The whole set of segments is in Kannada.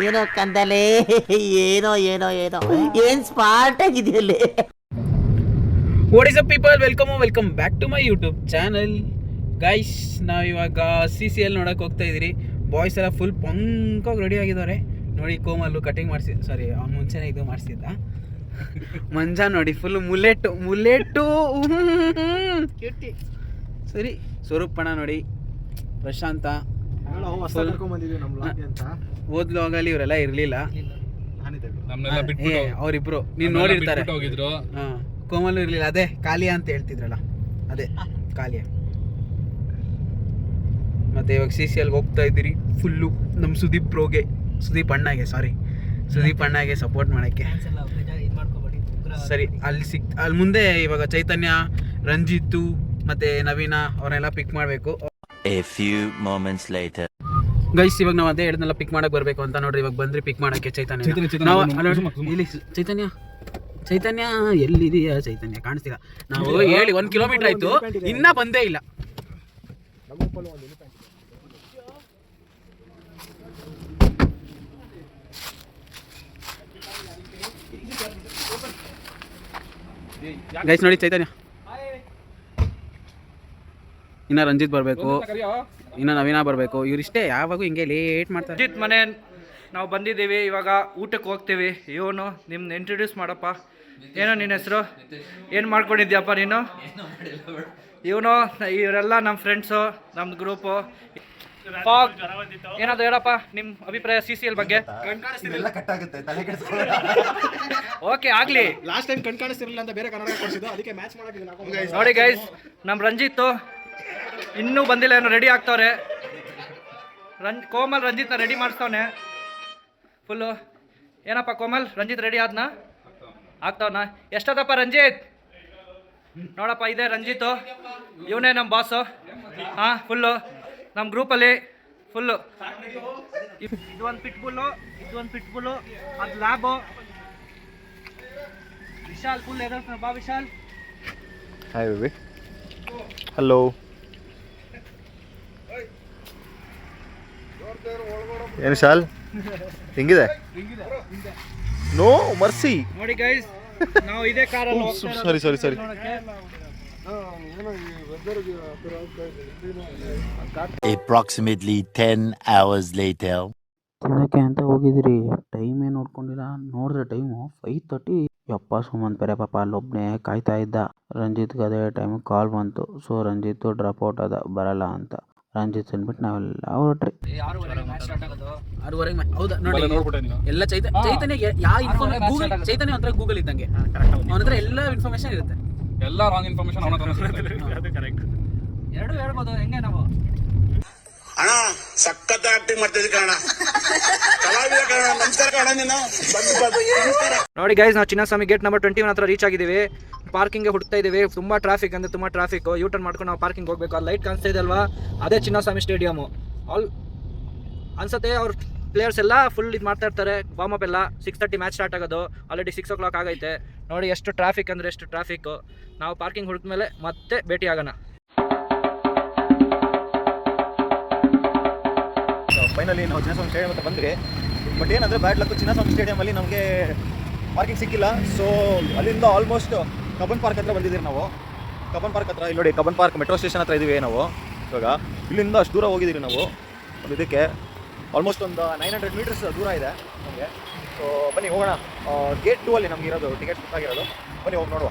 ಏನೋ ಕಂದಲೆ, ಏನೋ ಏನೋ ಏನೋ ಏನ್ ಸ್ಮಾರ್ಟ್ ಆಗಿದೆಯಲ್ಲಿ. What is up people, welcome back to my YouTube channel. Guys, ನಾವು ಇವಾಗ CCL ನೋಡೋಕೆ ಹೋಗ್ತಾ ಇದ್ದೀರಿ. ಬಾಯ್ಸ್ ಎಲ್ಲ ಫುಲ್ ಪಂಕಾಗಿ ರೆಡಿ ಆಗಿದ್ದಾರೆ ನೋಡಿ. ಕೋಮಲ್ಲು ಕಟಿಂಗ್ ಮಾಡಿಸಿ, ಸಾರಿ ಅವ್ನು ಮುಂಚೆನೇ ಇದು ಮಾಡಿಸಿದ್ದ. ಮಂಜ ನೋಡಿ ಫುಲ್ ಮುಲೆಟ್ಟು ಸರಿ. ಸ್ವರೂಪಣ ನೋಡಿ, ಪ್ರಶಾಂತ ಓದ್ಲು ಹೋಗಲಿ ಇವರೆಲ್ಲ ಇರಲಿಲ್ಲ. ಅವರಿಬ್ರು ನೀನು ನೋಡಿರ್ತಾರೆ. ಕೋಮಲು ಇರಲಿಲ್ಲ, ಅದೇ ಕಾಲಿಯಾ ಅಂತ ಹೇಳ್ತಿದ್ರಲ್ಲ, ಅದೇ ಕಾಲಿಯಾ. ಮತ್ತೆ ಇವಾಗ CCLಗೆ ಹೋಗ್ತಾ ಇದ್ದೀರಿ ಫುಲ್ಲು ನಮ್ಮ ಸುದೀಪ್ ಅಣ್ಣಗೆ ಸಪೋರ್ಟ್ ಮಾಡೋಕ್ಕೆ. ಸರಿ, ಅಲ್ಲಿ ಮುಂದೆ ಇವಾಗ ಚೈತನ್ಯ, ರಂಜಿತ್ತು ಮತ್ತೆ ನವೀನ ಅವರೆಲ್ಲ ಪಿಕ್ ಮಾಡಬೇಕು. ಗೈಸ್, ಇವಾಗ ನಾವು ಅದೇ ಹೇಳಿದ್ನೆಲ್ಲ ಪಿಕ್ ಮಾಡಕ್ಕೆ ಬರಬೇಕು ಅಂತ ನೋಡ್ರಿ. ಇವಾಗ ಬಂದ್ರಿ ಪಿಕ್ ಮಾಡೋಕ್ಕೆ ಚೈತನ್ಯ. ಚೈತನ್ಯ ಎಲ್ಲಿದೆಯಾ? ಚೈತನ್ಯ ಕಾಣಿಸ್ತಿಲ್ಲ. ನಾವು ಹೇಳಿ 1 ಕಿಲೋಮೀಟರ್ ಆಯ್ತು, ಇನ್ನ ಬಂದೇ ಇಲ್ಲ. ಗೈಸ್ ನೋಡಿ, ಚೈತನ್ಯ ಇನ್ನ ರಂಜಿತ್ ಬರಬೇಕು, ಇನ್ನ ನವೀನ ಬರಬೇಕು. ಇವರಿಷ್ಟೇ ಯಾವಾಗೂ ಹಿಂಗೆ ಲೇಟ್ ಮಾಡ್ತಾರೆ. ರಂಜಿತ್ ಮನೆ ನಾವು ಬಂದಿದ್ದೀವಿ, ಇವಾಗ ಊಟಕ್ಕೆ ಹೋಗ್ತೀವಿ. ಇವನು ನಿಮ್ನ ಇಂಟ್ರೊಡ್ಯೂಸ್ ಮಾಡಪ್ಪ. ಏನೋ ನಿನ್ನ ಹೆಸರು? ಏನು ಮಾಡ್ಕೊಂಡಿದ್ಯಪ್ಪ ನೀನು? ಇವನು, ಇವರೆಲ್ಲ ನಮ್ಮ ಫ್ರೆಂಡ್ಸು, ನಮ್ಮ ಗ್ರೂಪು. ಏನಾದ್ರು ಹೇಳಪ್ಪ ನಿಮ್ಮ ಅಭಿಪ್ರಾಯ CCL ಬಗ್ಗೆ. ಓಕೆ, ಆಗ್ಲಿ. ಲಾಸ್ಟ್ ಟೈಮ್ ಕಾಣಿಸ್ತಿರಲಿಲ್ಲ ಅಂತ ಬೇರೆ ಕನ್ನಡ ಕೊಡಿಸಿದ್ದು, ಅದಕ್ಕೆ ಮ್ಯಾಚ್ ಮಾಡೋಕೆ ನೋಡಿ ಗೈಸ್, ನಮ್ಮ ರಂಜಿತ್ತು ಇನ್ನೂ ಬಂದಿಲ್ಲ, ಏನೋ ರೆಡಿ ಆಗ್ತವ್ರೆ. ಕೋಮಲ್ ರಂಜಿತ್ನ ರೆಡಿ ಮಾಡಿಸ್ತವನೆ ಫುಲ್ಲು. ಏನಪ್ಪ ಕೋಮಲ್, ರಂಜಿತ್ ರೆಡಿ ಆದ್ನಾ? ಆಗ್ತಾವನಾ? ಎಷ್ಟದಪ್ಪ ರಂಜಿತ್? ನೋಡಪ್ಪ, ಇದೆ ರಂಜಿತ್ತು, ಇವನೇ ನಮ್ಮ ಬಾಸು. ಹಾಂ, ಫುಲ್ಲು ನಮ್ಮ ಗ್ರೂಪಲ್ಲಿ ಫುಲ್ಲು. ಇದೊಂದು ಪಿಟ್ಬುಲ್ಲು, ಅದು ಲ್ಯಾಬು. ವಿಶಾಲ್ ಫುಲ್ ಎದುರು ಬಾ. Vishal, hi baby. ಹಲೋ. ಏನು ಶಾಲ್ ಹೆಂಗಿದೆ? No mercy. ನೋಡಿ ಗೈಸ್, ನಾವು ಇದೇ ಕಾರಲ್ಲಿ ಸರಿ. Approximately 10 hours later. ತಿನ್ನಕ್ಕೆ ಅಂತ ಹೋಗಿದ್ರಿ, ಟೈಮ್ ಏನು ನೋಡ್ಕೊಂಡಿಲ್ಲ. ನೋಡಿದ್ರೆ ಟೈಮು 5:30. ಯಪ್ಪ, ಸುಮಂತ್ ಬೇರೆ ಪಾಪ ಅಲ್ಲೊಬ್ಬನೇ ಕಾಯ್ತಾ ಇದ್ದ. ರಂಜಿತ್ಗೆ ಅದೇ ಟೈಮ್ ಕಾಲ್ ಬಂತು. ಸೊ ರಂಜಿತ್ ಡ್ರಾಪ್ ಔಟ್ ಆದ, ಬರಲ್ಲ ಅಂತ. ರಂಜಿತ್ ಅಂದ್ಬಿಟ್ಟು ನಾವೆಲ್ಲ ಹೊರಟ್ರಿ. 6:30 ಹೌದಾ? ನೋಡಿ ಎಲ್ಲ ಚೈತನ್ಯ ಯಾವ ಇನ್ಫಾರ್ಮೇಶನ್, ಚೈತನ್ಯ ಒಂಥರ ಗೂಗಲ್ ಇದ್ದಂಗೆ. ಅವನ ಹತ್ರ ಎಲ್ಲ ಇನ್ಫಾರ್ಮೇಶನ್ ಇರುತ್ತೆ. ಎಲ್ಲ ರಾಂಗ್ ಇನ್ಫಾರ್ಮೇಶನ್ ಅವನ ಹತ್ರ ಇರುತ್ತೆ. ಅದು ಕರೆಕ್ಟ್. ಎರಡು ಹೇಳ್ಬೋದು. ಹೆಂಗೆ ನಾವು ಅಣ್ಣ ಸಖತ್ ಆಕ್ಟಿಂಗ್ ಮಾಡ್ತಿದ್ವಿ ಕಣ, ಕಲಾವಿದ ಕಣ. ನಮಸ್ಕಾರ ಕಣ, ನೀನು ನೋಡಿ ಗೈಸ್, ನಾವು ಚಿನ್ನಸ್ವಾಮಿ ಗೇಟ್ ನಂಬರ್ 21 ಹತ್ರ ರೀಚ್ ಆಗಿದ್ದೀವಿ. ಪಾರ್ಕಿಂಗ್ಗೆ ಹುಡುಕ್ತಾ ಇದ್ದೀವಿ. ತುಂಬ ಟ್ರಾಫಿಕ್ ಅಂದರೆ ತುಂಬ ಟ್ರಾಫಿಕ್. ಯೂಟರ್ನ್ ಮಾಡ್ಕೊಂಡು ನಾವು ಪಾರ್ಕಿಂಗ್ ಹೋಗಬೇಕು. ಅಲ್ಲಿ ಲೈಟ್ ಕಾಣಿಸ್ತಾ ಇದೆ ಅಲ್ವಾ, ಅದೇ ಚಿನ್ನಸ್ವಾಮಿ ಸ್ಟೇಡಿಯಮು. ಅನ್ಸತ್ತೆ ಅವ್ರ ಪ್ಲೇಯರ್ಸ್ ಎಲ್ಲ ಫುಲ್ ಇದು ಮಾಡ್ತಾ ಇರ್ತಾರೆ. ವಾರ್ಮ್ ಅಪ್ ಎಲ್ಲ 6:30 ಮ್ಯಾಚ್ ಸ್ಟಾರ್ಟ್ ಆಗೋದು. ಆಲ್ರೆಡಿ 6 o'clock ಆಗೈತೆ. ನೋಡಿ ಎಷ್ಟು ಟ್ರಾಫಿಕ್ ಅಂದರೆ ಎಷ್ಟು ಟ್ರಾಫಿಕ್ಕು. ನಾವು ಪಾರ್ಕಿಂಗ್ ಹುಡುಕ ಮೇಲೆ ಮತ್ತೆ ಭೇಟಿ ಆಗೋಣ. ಫೈನಲಿ ನಾವು ಚಿನ್ನಸ್ವಾಮಿ ಸ್ಟೇಡಿಯಂ ಅಂತ ಬಂದರೆ, ಬಟ್ ಏನಂದರೆ ಬ್ಯಾಡ್ ಲಕ್, ಚಿನ್ನಸ್ವಾಮಿ ಸ್ಟೇಡಿಯಮಲ್ಲಿ ನಮಗೆ ಪಾರ್ಕಿಂಗ್ ಸಿಕ್ಕಿಲ್ಲ. ಸೊ ಅಲ್ಲಿಂದ ಆಲ್ಮೋಸ್ಟ್ ಕಬ್ಬನ್ ಪಾರ್ಕ್ ಹತ್ರ ಬಂದಿದ್ದೀವಿ ನಾವು. ಕಬ್ಬನ್ ಪಾರ್ಕ್ ಹತ್ರ, ಇಲ್ಲಿ ನೋಡಿ ಕಬ್ಬನ್ ಪಾರ್ಕ್ ಮೆಟ್ರೋ ಸ್ಟೇಷನ್ ಹತ್ರ ಇದ್ದೀವಿ ನಾವು. ಇವಾಗ ಇಲ್ಲಿಂದ ಅಷ್ಟು ದೂರ ಹೋಗಿದ್ದೀವಿ ನಾವು. ಒಂದು ಇದಕ್ಕೆ ಆಲ್ಮೋಸ್ಟ್ ಒಂದು 900 ಮೀಟರ್ಸ್ ದೂರ ಇದೆ ನಮಗೆ. ಸೊ ಬನ್ನಿ ಹೋಗೋಣ. ಗೇಟ್ 2 ಅಲ್ಲಿ ನಮ್ಗೆ ಇರೋದು ಟಿಕೆಟ್ಸ್ ಬುಕ್ ಆಗಿರೋದು. ಬನ್ನಿ ಹೋಗಿ ನೋಡುವ.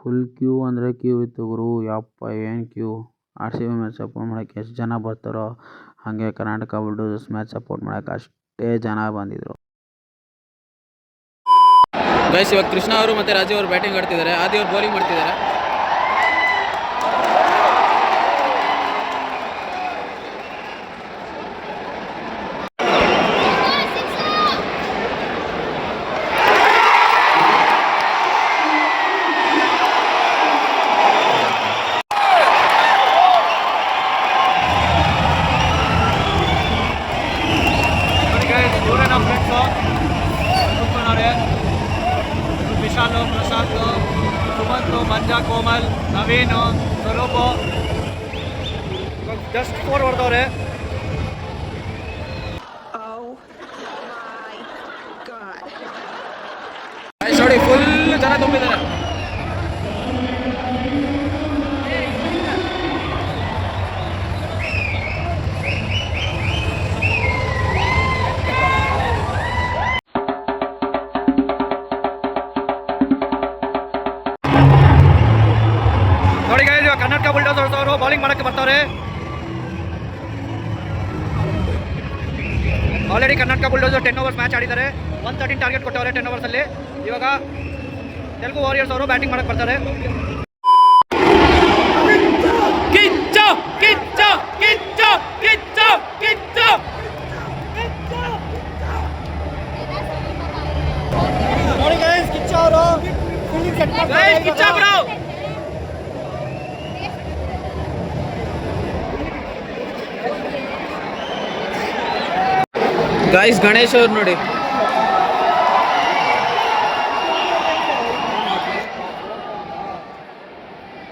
ಫುಲ್ ಕ್ಯೂ ಅಂದರೆ ಕ್ಯೂ ಇತ್ತು ಗುರು. ಯಪ್ಪ, ಏನು ಕ್ಯೂ. RCB ಮ್ಯಾಚ್ ಸಪೋರ್ಟ್ ಮಾಡೋಕ್ಕೆ ಎಷ್ಟು ಜನ ಬರ್ತಾರೋ, ಹಾಗೆ ಕರ್ನಾಟಕ ಬುಲ್ಡೋಸರ್ಸ್ ಮ್ಯಾಚ್ ಸಪೋರ್ಟ್ ಮಾಡೋಕ್ಕೆ ಅಷ್ಟೇ ಜನ ಬಂದಿದ್ರು. ಗೈಸ್, ಇವಾಗ ಕೃಷ್ಣ ಅವರು ಮತ್ತು ರಾಜೀವ್ ಅವರು ಬ್ಯಾಟಿಂಗ್ ಆಡ್ತಿದ್ದಾರೆ, ಆದಿ ಅವರು ಬೌಲಿಂಗ್ ಮಾಡ್ತಿದ್ದಾರೆ. ವಿಶಾಲು, ಪ್ರಶಾಂತ್, ಸುಮಂತ್, ಮಂಜ, ಕೋಮಲ್, ನವೀನು, ಸ್ವರೂಪು ಜಸ್ಟ್ 4 ಹೊಡೆದವ್ರೆ. ಜನ ತುಂಬಿದ್ದಾರೆ. ನೋಡಿ guys, ಇವಾಗ ಕರ್ನಾಟಕ ಬುಲ್ಡೋಸರ್ಸ್ ಅವರು ಬೌಲಿಂಗ್ ಮಾಡಕ್ಕೆ ಬರ್ತಾರೆ. Already Karnataka bulldozer 10 overs match ಆಡಿದ್ದಾರೆ. 113 ಟಾರ್ಗೆಟ್ ಕೊಟ್ಟವ್ರೆ 10 ಓವರ್ಸ್ ಅಲ್ಲಿ. ಇವಾಗ ತೆಲುಗು ವಾರಿಯರ್ಸ್ ಅವರು ಬ್ಯಾಟಿಂಗ್ ಮಾಡಕ್ಕೆ ಬರ್ತಾರೆ. ಕಿಚ್ಚ ಕಿಚ್ಚ ಕಿಚ್ಚ ಕಿಚ್ಚ ಕಿಚ್ಚ ನೋಡಿ ಗೈಸ್, ಕಿಚ್ಚ ಅವರು ಕಿಚ್ಚ ಬ್ರೋ. ಗೈಸ್ ಗಣೇಶ್ ಅವ್ರು ನೋಡಿ,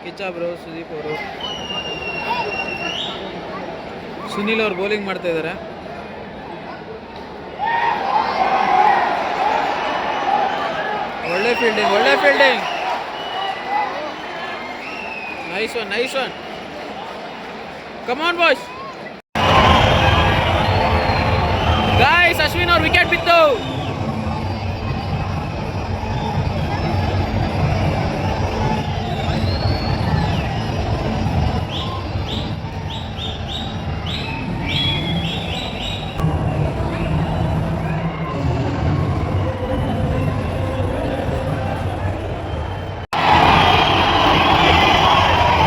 ಕಿಚ್ಚ ಬ್ರೋ, ಸುದೀಪ್ ಅವರು, ಸುನಿಲ್ ಅವ್ರು ಬೌಲಿಂಗ್ ಮಾಡ್ತಾ ಇದ್ದಾರೆ. ಒಳ್ಳೆ ಫೀಲ್ಡಿಂಗ್, ಒಳ್ಳೆ fielding, nice one, nice one, come on boys. Guys Ashwin ಅವ್ರ ವಿಕೆಟ್ ಬಿತ್ತು.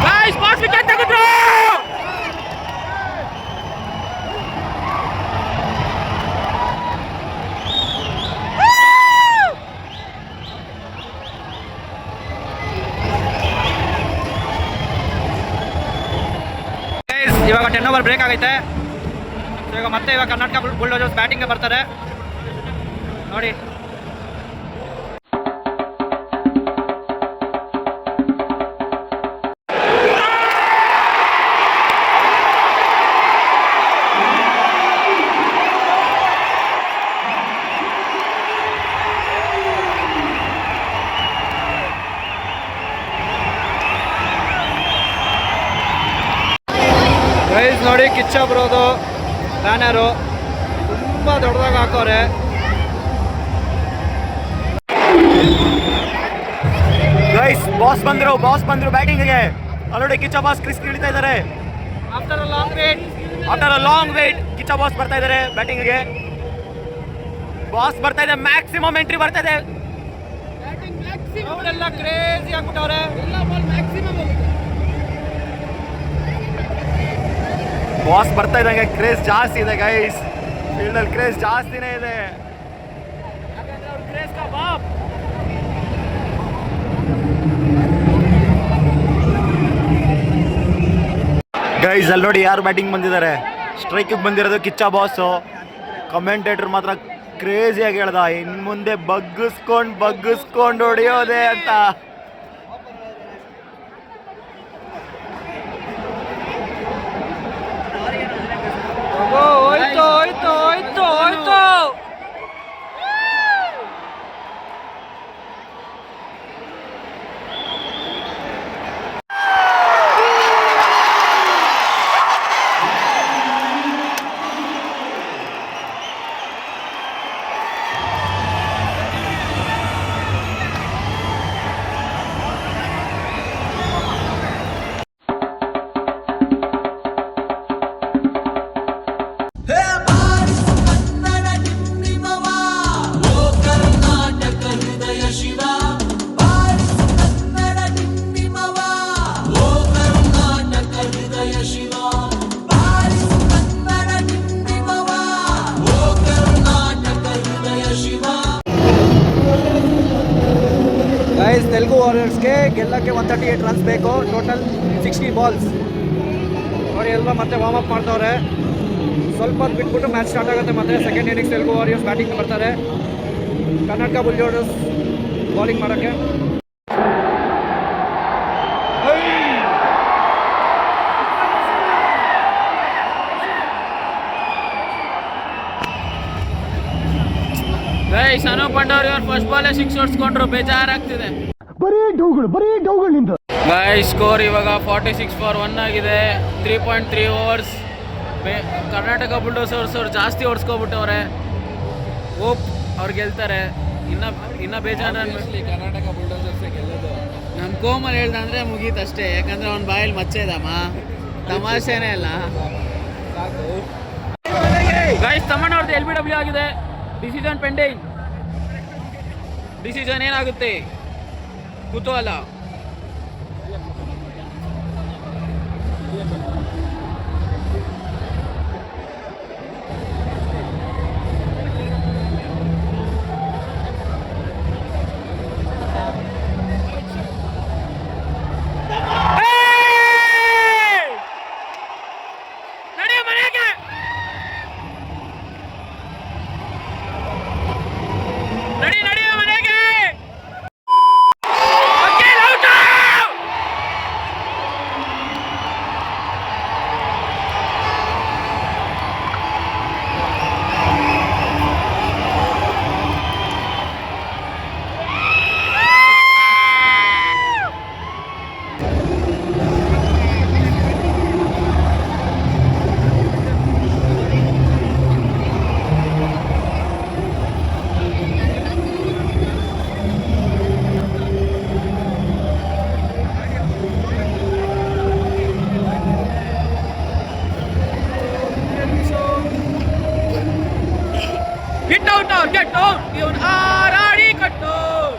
ಗಾಯ್ಸ್ ಬಾಸ್ ವಿಕೆಟ್ ತೆಗೆದ್ರು. ಇವಾಗ 10 ಓವರ್ ಬ್ರೇಕ್ ಆಗೈತೆ. ಇವಾಗ ಮತ್ತೆ ಕರ್ನಾಟಕ ಬುಲ್ಡೋಸರ್ಸ್ ಬ್ಯಾಟಿಂಗ್ಗೆ ಬರ್ತಾರೆ ನೋಡಿ. ಗೈಸ್ ನೋಡಿ, ಕಿಚ್ಚ ಬ್ರೋದು ಬ್ಯಾನರು ತುಂಬ ದೊಡ್ಡದಾಗಿ ಹಾಕೋರೆ. ಗೈಸ್, ಬಾಸ್ ಬಂದ್ರು ಬ್ಯಾಟಿಂಗ್ಗೆ. ಆಲ್ರೆಡಿ ಕಿಚ್ಚ ಬಾಸ್ ಕ್ರಿಸ್ ಇಳಿತಾ ಇದ್ದಾರೆ. After a long wait Kichcha boss ಬರ್ತಾ ಇದ್ದಾರೆ ಬ್ಯಾಟಿಂಗ್ಗೆ. ಬಾಸ್ ಬರ್ತಾ ಇದೆ, ಮ್ಯಾಕ್ಸಿಮಮ್ ಎಂಟ್ರಿ ಬರ್ತಾ ಇದೆ. ಅವರೆಲ್ಲ ಕ್ರೇಜಿ ಆಗ್ಬಿಟ್ಟವ್ರೆ. ಬಾಸ್ ಬರ್ತಾ ಇದ್ದಂಗೆ ಕ್ರೇಜ್ ಜಾಸ್ತಿ ಇದೆ ಗೈಸ್. ಫೀಲ್ಡ್ ಅಲ್ಲಿ ಕ್ರೇಜ್ ಜಾಸ್ತಿನೇ ಇದೆ. ಗೈಸ್ ಅಲ್ಲಿ ನೋಡಿ ಯಾರು ಬ್ಯಾಟಿಂಗ್ ಬಂದಿದ್ದಾರೆ. ಸ್ಟ್ರೈಕಿಗೆ ಬಂದಿರೋದು ಕಿಚ್ಚ ಬಾಸು. ಕಮೆಂಟೇಟರ್ ಮಾತ್ರ ಕ್ರೇಜಿಯಾಗಿ ಹೇಳ್ದ, ಇನ್ನು ಮುಂದೆ ಬಗ್ಗಿಸ್ಕೊಂಡು ಹೊಡೆಯೋದೆ ಅಂತ. ಹೋಯ್ತು. ಗೈಸ್, ತೆಲುಗು ವಾರಿಯರ್ಸ್ಗೆ ಗೆಲ್ಲಕ್ಕೆ 138 ರನ್ಸ್ ಬೇಕು. Total 60 balls. ನೋಡಿ ಎಲ್ಲ ಮತ್ತೆ ವಾರ್ಮ್ ಅಪ್ ಮಾಡ್ತವ್ರೆ. ಸ್ವಲ್ಪ ಹೊತ್ತು ಬಿಟ್ಬಿಟ್ಟು ಮ್ಯಾಚ್ ಸ್ಟಾರ್ಟ್ ಆಗುತ್ತೆ. ಮತ್ತೆ second innings Telugu warriors batting ಬರ್ತಾರೆ. ಕರ್ನಾಟಕ ಬುಲ್ಡೋಸರ್ಸ್ ಬೌಲಿಂಗ್ ಮಾಡೋಕ್ಕೆ. ಗೈಸ್ ಅನೂಪ್ ಭಂಡಾರಿ ಅವ್ರು ಫಸ್ಟ್ ಬಾಲೇ 6 ಹೊಡ್ಸ್ಕೊಂಡ್ರು, ಬೇಜಾರಾಗ್ತಿದೆ. ಗೈಸ್ ಸ್ಕೋರ್ ಇವಾಗ 46 for 1 ಆಗಿದೆ. 3.3 ಓವರ್ಸ್. ಕರ್ನಾಟಕ ಬುಲ್ಡೋಸರ್ಸ್ ಅವ್ರು ಜಾಸ್ತಿ ಹೊಡ್ಸ್ಕೊಬಿಟ್ಟವ್ರೆ. ಹೋಪ್ ಅವ್ರು ಗೆಲ್ತಾರೆ. ಇನ್ನ ಬೇಜಾರ ಕರ್ನಾಟಕ ಬುಲ್ಡೋಸರ್ಸೇ ಗೆಲ್ಲೋದು. ನಮ್ಮ ಕೋಮಲ್ ಹೇಳ್ದಂದ್ರೆ ಮುಗೀತಷ್ಟೇ, ಯಾಕಂದ್ರೆ ಅವ್ನ ಬಾಯಲ್ಲಿ ಮಚ್ಚೆದಮ್ಮ, ತಮಾಷೆನೇ ಇಲ್ಲ. ಗೈಸ್ ತಮ್ಮಣ್ಣ ಅವ್ರದ್ದು LBW ಆಗಿದೆ. Decision pending. ಡಿಸಿಷನ್ ಏನಾಗುತ್ತೆ ಕುತೂಹಲ. Get out! Even already cut out!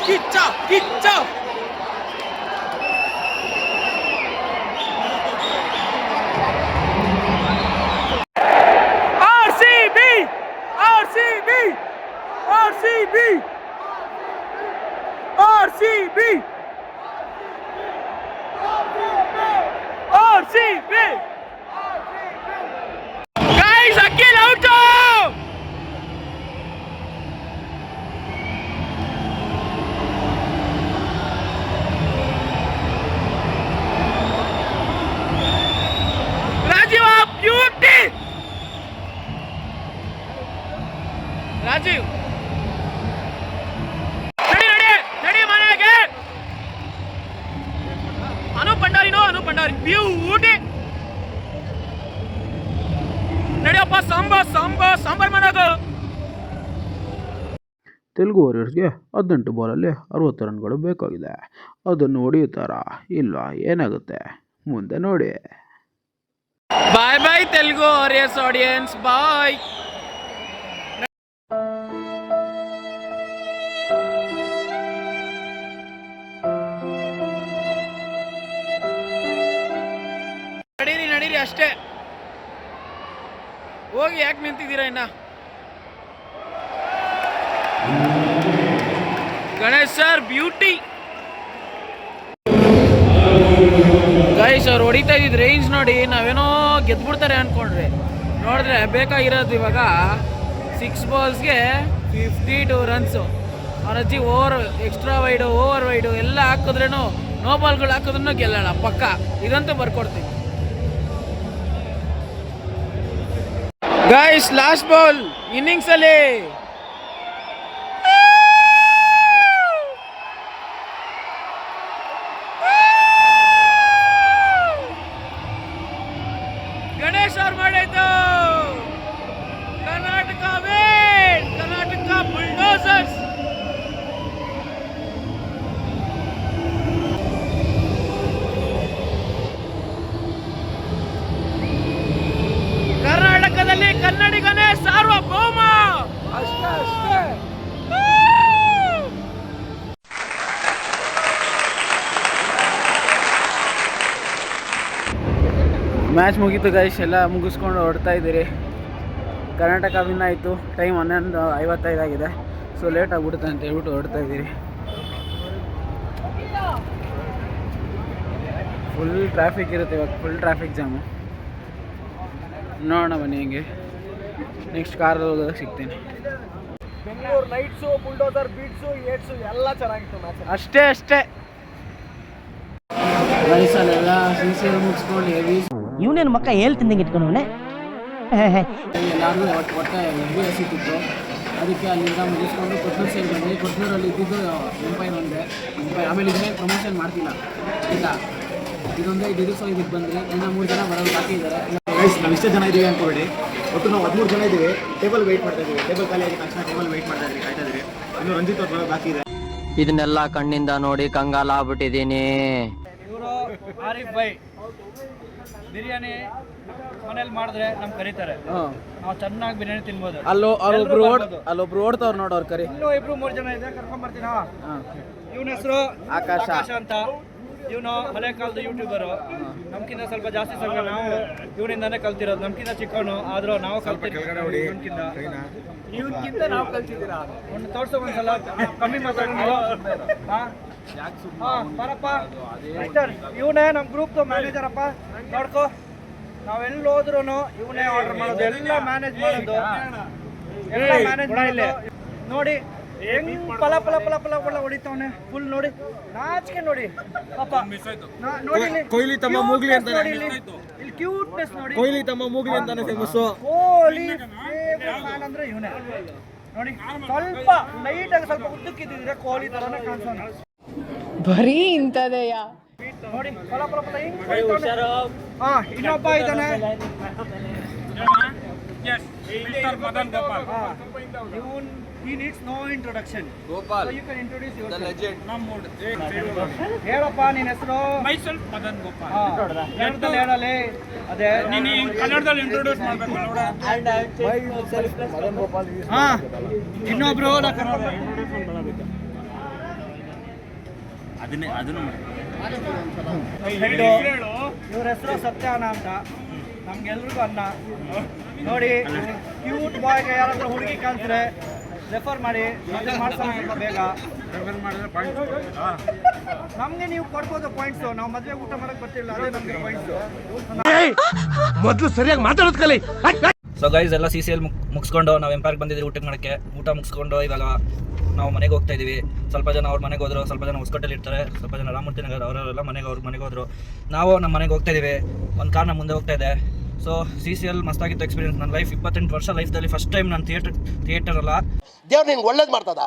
Kitcha! RCB! Guys, Akhil out! Rajiv, beauty! Rajiv! Ready, manage! Anup Bhandari, beauty! ನಡೆಯಪ್ಪ sambar ಮನಾಗ. Telugu ವಾರಿಯರ್ಸ್ಗೆ 18 ಬಾಲಲ್ಲಿ 60 ರನ್ಗಳು ಬೇಕಾಗಿದೆ. ಅದನ್ನು ಹೊಡೆಯುತ್ತಾರಾ ಇಲ್ಲ ಏನಾಗುತ್ತೆ ಮುಂದೆ ನೋಡಿ. ಬಾಯ್ ತೆಲುಗು ವಾರಿಯರ್ಸ್ ಆಡಿಯನ್ಸ್, ಬಾಯ್. ನಡೀರಿ ಅಷ್ಟೇ, ಹೋಗಿ ಯಾಕೆ ನಿಂತಿದ್ದೀರಾ ಇನ್ನ. Ganesh sir beauty. ಗೈಸ್ ಅವ್ರು ಹೊಡಿತಾ ಇದ್ದಿದ್ದು ರೇಂಜ್ ನೋಡಿ ನಾವೇನೋ ಗೆದ್ಬಿಡ್ತಾರೆ ಅನ್ಕೊಂಡ್ರೆ, ನೋಡಿದ್ರೆ ಬೇಕಾಗಿರೋದು ಇವಾಗ 6 ಬಾಲ್ಸ್ಗೆ 52 ರನ್ಸು. ಅವ್ರ ಅಜ್ಜಿ ಎಕ್ಸ್ಟ್ರಾ ವೈಡು, ಓವರ್ ವೈಡು ಎಲ್ಲ ಹಾಕಿದ್ರೇನು, ನೋ ಬಾಲ್ಗಳು ಹಾಕಿದ್ರೂ ಗೆಲ್ಲೋಣ ಪಕ್ಕ, ಇದಂತೂ ಬರ್ಕೊಡ್ತೀವಿ. ಗೈಸ್ ಲಾಸ್ಟ್ ಬಾಲ್ ಇನ್ನಿಂಗ್ಸ್ ಅಲ್ಲಿ ಗಣೇಶ್ ಅವ್ರು ಮಾಡಾಯ್ತು. Karnataka win, Karnataka bulldozers. ಕರ್ನಾಟಕದಲ್ಲಿ ಕನ್ನಡಿಗನೇ ಸಾರ್ವಭೌಮ. ಅಷ್ಟೇ. ಮ್ಯಾಚ್ ಮುಗೀತು ಗೈಸ್, ಎಲ್ಲ ಮುಗಿಸ್ಕೊಂಡು ಹೊರಡ್ತಾ ಇದ್ದೀರಿ. ಕರ್ನಾಟಕ ವಿನ್ ಆಯಿತು. ಟೈಮ್ 11:55 ಆಗಿದೆ. ಸೊ ಲೇಟ್ ಆಗಿಬಿಡುತ್ತೆ ಅಂತ ಹೇಳ್ಬಿಟ್ಟು ಹೊರಡ್ತಾ ಇದ್ದೀರಿ. ಫುಲ್ ಟ್ರಾಫಿಕ್ ಇರುತ್ತೆ ಇವಾಗ, ಫುಲ್ ಟ್ರಾಫಿಕ್ ಜಾಮು. ನೋಡೋಣ ಬನ್ನಿ ಹೆಂಗೆ, ನೆಕ್ಸ್ಟ್ ಕಾರ್ ಹೋದಾಗ ಸಿಗ್ತೀನಿ. ಬೆಂಗಳೂರು ನೈಟ್ಸು, ಬುಲ್ಡೋಸರ್ ಬೀಟ್ಸು, ಏಟ್ಸು ಎಲ್ಲ ಚೆನ್ನಾಗಿತ್ತು ಮ್ಯಾಚ್. ಅಷ್ಟೇ ಗೈಸಲ್ಲೆಲ್ಲ ಸಿ ಸಿ ಎಲ್ ಮುಗಿಸ್ಕೊಂಡು ಹೆವಿ ಇವನೇನು ಮಕ್ಕ ಹೇಳ್ತಿದ್ದಂಗೆ ಇಟ್ಕೊಂಡವನೆ ಎಲ್ಲರಿಗೂ ಹೊಟ್ಟೆ ಹೆವಿ ಹಸಿತಿತ್ತು. ಅದಕ್ಕೆ ಅಲ್ಲಿಂದ ಮುಗಿಸ್ಕೊಂಡು ಕೊಟ್ನೂರು ಸೈಡ್ ಬಂದ್ವಿ. ಕೊಟ್ನೂರಲ್ಲಿ ಇದ್ದಿದ್ದು ಎಂಪೈರ್ ಒಂದೇ ಆಮೇಲೆ ಇದನ್ನೇ ಪ್ರಮೋಷನ್ ಮಾಡ್ತಿಲ್ಲ ಆಯಿತಾ. ಇದೊಂದೇ ಇದು ಸೊ ಇದಕ್ಕೆ ಬಂದ್ರಿ. ಇನ್ನು 3 ಜನ ಬರೋದು ಬಾಕಿ ಇದ್ದಾರೆ. ನಾವು ಇಷ್ಟೇ ಜನ ಇದ್ದೀವಿ ಅಂದ್ಕೊಬೇಡಿ. ಒಟ್ಟು ನಾವು 13 ಜನ ಇದ್ದೀವಿ. ಟೇಬಲ್ ವೆಯ್ಟ್ ಮಾಡ್ತಾ ಇದ್ದೀವಿ. ಟೇಬಲ್ ಖಾಲಿ ಆಗಿದ ತಕ್ಷಣ ಟೇಬಲ್ ವೆಯ್ಟ್ ಮಾಡ್ತಾ ಇದ್ದೀವಿ, ಕಾಯ್ತಾ ಇದ್ದೀವಿ. ಇನ್ನು ರಂಜಿತ್ ಅವ್ರು ಬರೋದು ಬಾಕಿ ಇದೆ. ಇದನ್ನೆಲ್ಲ ಕಣ್ಣಿಂದ ನೋಡಿ ಕಂಗಾಲ ಆಗ್ಬಿಟ್ಟಿದ್ದೀನಿ. ಇವರು ಆರಿಫ್ ಬೈ ಬಿರಿಯಾನಿ ಮನೇಲಿ ಮಾಡಿದ್ರೆ ನಮ್ಗೆ ಕರೀತಾರೆ. ನಾವು ಚೆನ್ನಾಗಿ ಬಿರಿಯಾನಿ ತಿನ್ಬೋದು. ಅಲ್ಲೊಬ್ರು ಓಡ್ತಾವ್ರು ನೋಡೋರು ಕರಿ. ಇನ್ನೂ 2-3 ಜನ ಇದೆ, ಕರ್ಕೊಂಡ್ಬರ್ತೀನ. ಇವನ ಹೆಸರು ಆಕಾಶ ಅಂತ. ಇವನು ಹಳೆ ಕಾಲದ ಯೂಟ್ಯೂಬರು. ನಮ್ಗಿಂತ ಸ್ವಲ್ಪ ಜಾಸ್ತಿ ಸಂಘ. ನಾವು ಇವನಿಂದಾನೇ ಕಲ್ತಿರೋದು. ನಮ್ಗಿಂತ ಚಿಕ್ಕವನು ಆದ್ರೂ ನಾವು ಕಲ್ತಿರೋದು ಇವನ್ಕಿಂತ ನಾವು ಕಲ್ತಿದ್ದೀರಾ. ಒಂದು ತೋರ್ಸೋ ಒಂದ್ಸಲ ಕಮ್ಮಿ ಮಾತಾಡೋದು. ಬರಪ್ಪ ಇವನೇ ನಮ್ಮ ಗ್ರೂಪ್ದು ಮ್ಯಾನೇಜರಪ್ಪ. ನೋಡ್ಕೊ, ನಾವೆಲ್ಲ ಹೋದ್ರೂ ಇವನೇ ಆರ್ಡರ್ ಮಾಡೋದು, ಎಲ್ಲ ಮ್ಯಾನೇಜ್ ಮಾಡೋದು, ಎಲ್ಲ ಮ್ಯಾನೇಜ್ ಮಾಡೋದು. ನೋಡಿ ಹೆಂಗ್ ಪಲ ಪಲ ಪಲ ಪಲ ಪಲ ಹೊಡಿತಾವನೆ ಫುಲ್. ನೋಡಿ ನಾಚಿಕೆ ನೋಡಿ ಪಾಪ. ನೋಡಿ ಕೊಹ್ಲಿ ತಮ್ಮ ಮೂಗ್ಲಿ ಅಂತ ಇಲ್ಲಿ ಕ್ಯೂಟ್ನೆಸ್ ನೋಡಿ. ಕೊಹ್ಲಿ ತಮ್ಮ ಮೂಗ್ಲಿ ಅಂತಾನೆ ಫೇಮಸ್. ಕೊಹ್ಲಿ ಫೇವರೇಟ್ ಮ್ಯಾನ್ ಅಂದ್ರೆ ಇವನೇ. ನೋಡಿ ಸ್ವಲ್ಪ ಲೈಟ್ ಆಗಿ ಸ್ವಲ್ಪ ಉದ್ದಕ್ಕಿದ್ದಿದ್ರೆ ಕೊಹ್ಲಿ ತರನೇ ಕಾಣಿಸೋಣ. ಬರೀ ಇಂಥದೆಯಾ ನೋಡಿ ಪಲ ಪಲ ಪಲ ಹಿಂಗ್. ಇನ್ನೊಬ್ಬ ಇದ್ದಾನೆ ಇವನ್. He needs no introduction. Gopal. So you can introduce yourself. The legend. ಹೇಳಪ್ಪ ನಿನ್ನ ಹೆಸರು? Myself ಮದನ್ ಗೋಪಾಲ್. ಕನ್ನಡದಲ್ಲಿ ಹೇಳಲೇ. ಅದೇ ನೀನು ಕನ್ನಡದಲ್ಲಿ ಇಂಟ್ರೊಡ್ಯೂಸ್ ಮಾಡಬೇಕು ನೋಡ. Myself ಮದನ್ ಗೋಪಾಲ್. ಇನ್ನೊಬ್ರು ಅದನ್ನು ಇವ್ರ ಹೆಸರು ಸತ್ಯಾನ ಅಂತ. ನಮ್ಗೆಲ್ರಿಗೂ ಅನ್ನ. ನೋಡಿ ಕ್ಯೂಟ್ ಬಾಯ್ಗೆ ಯಾರಾದ್ರೂ ಹುಡುಗಿ ಕಾಣಿಸ್ರೆ ರೆಫರ್ ಮಾಡಿ, ಮದುವೆ ಮಾಡ್ಸೋಣ ಸ್ವಲ್ಪ ಬೇಗ. ನಮಗೆ ನೀವು ಕೊಡ್ಬೋದು ಪಾಯಿಂಟ್ಸು. ನಾವು ಮದುವೆ ಊಟ ಮಾಡಕ್ಕೆ ಬರ್ತಿಲ್ಲ, ಅದೇ ನಮಗೆ ಪಾಯಿಂಟ್ಸು. ಮೊದಲು ಸರಿಯಾಗಿ ಮಾತಾಡೋದು ಕಲಿ. ಸೊ ಗೈಸ್ ಎಲ್ಲ ಸಿ ಸಿ ಎಲ್ ಮುಗಿಸ್ಕೊಂಡು ನಾವು ಎಂಪೈರ್ಗೆ ಬಂದಿದ್ದೀವಿ ಊಟಕ್ಕೆ ಮಾಡೋಕ್ಕೆ. ಊಟ ಮುಗಿಸ್ಕೊಂಡು ಇವಾಗ ನಾವು ಮನೆಗೆ ಹೋಗ್ತಾ ಇದ್ದೀವಿ. ಸ್ವಲ್ಪ ಜನ ಅವ್ರ ಮನೆಗೆ ಹೋದ್ರು, ಸ್ವಲ್ಪ ಜನ ಹೊಸಕೋಟೆಲಿ ಇರ್ತಾರೆ, ಸ್ವಲ್ಪ ಜನ ರಾಮಮೂರ್ತಿ ನಗರ ಅವರೆಲ್ಲ ಅವ್ರ ಮನೆಗೆ ಹೋದ್ರು. ನಾವು ನಮ್ಮ ಮನೆಗೆ ಹೋಗ್ತಾ ಇದ್ದೀವಿ. ಒಂದು ಕಾರ್ ನಮ್ಮ ಮುಂದೆ ಹೋಗ್ತಾ ಇದೆ. ಸೊ ಸಿ ಸಿ ಎಲ್ ಮಸ್ತಾಗಿತ್ತು ಎಕ್ಸ್ಪೀರಿಯನ್ಸ್. ನನ್ನ ಲೈಫ್ 28 ವರ್ಷ ಲೈಫ್ದಲ್ಲಿ ಫಸ್ಟ್ ಟೈಮ್ ನಾನು ಥಿಯೇಟರ್ ಅಲ್ಲ. ದೇವ್ರು ನಿನ್ಗೆ ಒಳ್ಳೇದು ಮಾಡ್ತದ.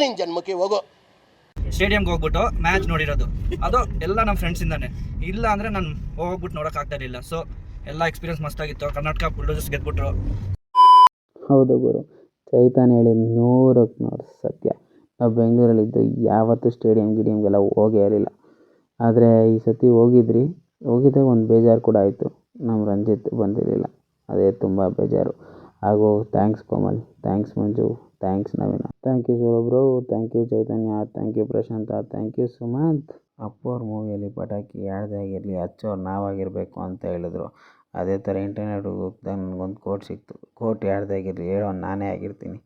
ನಿನ್ನ ಜನ್ಮಕ್ಕೆ ಹೋಗೋ. ಸ್ಟೇಡಿಯಂಗೆ ಹೋಗ್ಬಿಟ್ಟು ಮ್ಯಾಚ್ ನೋಡಿರೋದು ಅದು ಎಲ್ಲ ನಮ್ಮ ಫ್ರೆಂಡ್ಸಿಂದಾನೆ. ಇಲ್ಲ ಅಂದರೆ ನಾನು ಹೋಗ್ಬಿಟ್ಟು ನೋಡೋಕ್ಕಾಗ್ತಾ ಇರಲಿಲ್ಲ. ಸೊ ಎಲ್ಲ ಎಕ್ಸ್ಪೀರಿಯನ್ಸ್ ಮಸ್ತಾಗಿತ್ತು. ಕರ್ನಾಟಕ ಬುಲ್ಡೋಸರ್ಸ್ ಗೆದ್ಬಿಟ್ರು. ಹೌದು ಗುರು, ಚೈತನ್ಯ ಹೇಳಿದ 100ಕ್ಕೆ 100 ಸತ್ಯ. ನಾವು ಬೆಂಗಳೂರಲ್ಲಿದ್ದು ಯಾವತ್ತೂ ಗಿಡಿಯಮ್ಗೆಲ್ಲ ಹೋಗೇ ಇರಲಿಲ್ಲ. ಆದರೆ ಈ ಸತಿ ಹೋಗಿದ್ದೆ ಒಂದು ಬೇಜಾರು ಕೂಡ ಆಯಿತು. ನಮ್ಮ ರಂಜಿತ್ ಬಂದಿರಲಿಲ್ಲ, ಅದೇ ತುಂಬ ಬೇಜಾರು. ಹಾಗೂ thanks Komal, thanks Manju, thanks Naveena, thank you ಸೌರಭ್ರು, thank you Chaitanya, thank you Prashanta, thank you Sumanth. ಅಪ್ಪವ್ರ ಮೂವಿಯಲ್ಲಿ ಪಟಾಕಿ ಯಾರದೇ ಆಗಿರಲಿ ಹಚ್ಚೋರು ನಾವಾಗಿರಬೇಕು ಅಂತ ಹೇಳಿದ್ರು. ಅದೇ ಥರ ಇಂಟರ್ನೆಟ್ ಹೋಗ್ದಾಗ ನನಗೊಂದು ಕೋಟ್ ಸಿಕ್ತು. ಕೋಟ್ ಯಾರದೇ ಆಗಿರಲಿ ಹೇಳೋನು ನಾನೇ ಆಗಿರ್ತೀನಿ.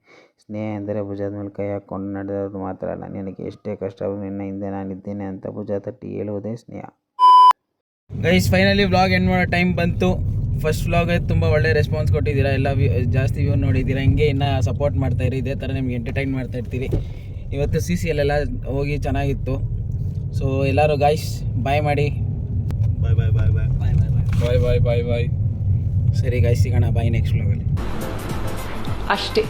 ಸ್ನೇಹ ಎಂದರೆ ಭುಜದ ಮೇಲೆ ಕೈ ಹಾಕ್ಕೊಂಡು ನಡೆದೋದು ಮಾತ್ರ ಅಲ್ಲ, ನಿನಗೆ ಎಷ್ಟೇ ಕಷ್ಟ ನಿನ್ನ ಹಿಂದೆ ನಾನಿದ್ದೇನೆ ಅಂತ ಭುಜ ತಟ್ಟಿ ಹೇಳುವುದೇ ಸ್ನೇಹ. ಗೈಸ್ ಫೈನಲಿ ವ್ಲಾಗ್ ಎಂಡ್ ಮಾಡೋ ಟೈಮ್ ಬಂತು. ಫಸ್ಟ್ ವ್ಲಾಗ್ ತುಂಬ ಒಳ್ಳೆ ರೆಸ್ಪಾನ್ಸ್ ಕೊಟ್ಟಿದ್ದೀರಾ. ಎಲ್ಲ ಜಾಸ್ತಿ ವ್ಯೂ ನೋಡಿದ್ದೀರಾ. ಹಿಂಗೆ ಇನ್ನೂ ಸಪೋರ್ಟ್ ಮಾಡ್ತಾಯಿರಿ. ಇದೇ ಥರ ನಿಮ್ಗೆ ಎಂಟರ್ಟೈನ್ ಮಾಡ್ತಾ ಇರ್ತೀವಿ. ಇವತ್ತು ಸಿ ಸಿ ಎಲ್ಲ ಹೋಗಿ ಚೆನ್ನಾಗಿತ್ತು. ಸೊ ಎಲ್ಲರೂ ಗಾಯ್ಸ್ ಬಾಯ್ ಮಾಡಿ. ಬಾಯ್ ಬಾಯ್ ಬಾಯ್ ಬಾಯ್ ಬಾಯ್ ಬಾಯ್ ಬಾಯ್ ಬಾಯ್ ಬಾಯ್ ಬಾಯ್ ಬಾಯ್. ಸರಿ ಗಾಯ್ಸ್, ಸಿಗೋಣ ಬಾಯ್ ನೆಕ್ಸ್ಟ್ ವ್ಲಾಗಲ್ಲಿ. ಅಷ್ಟೇ.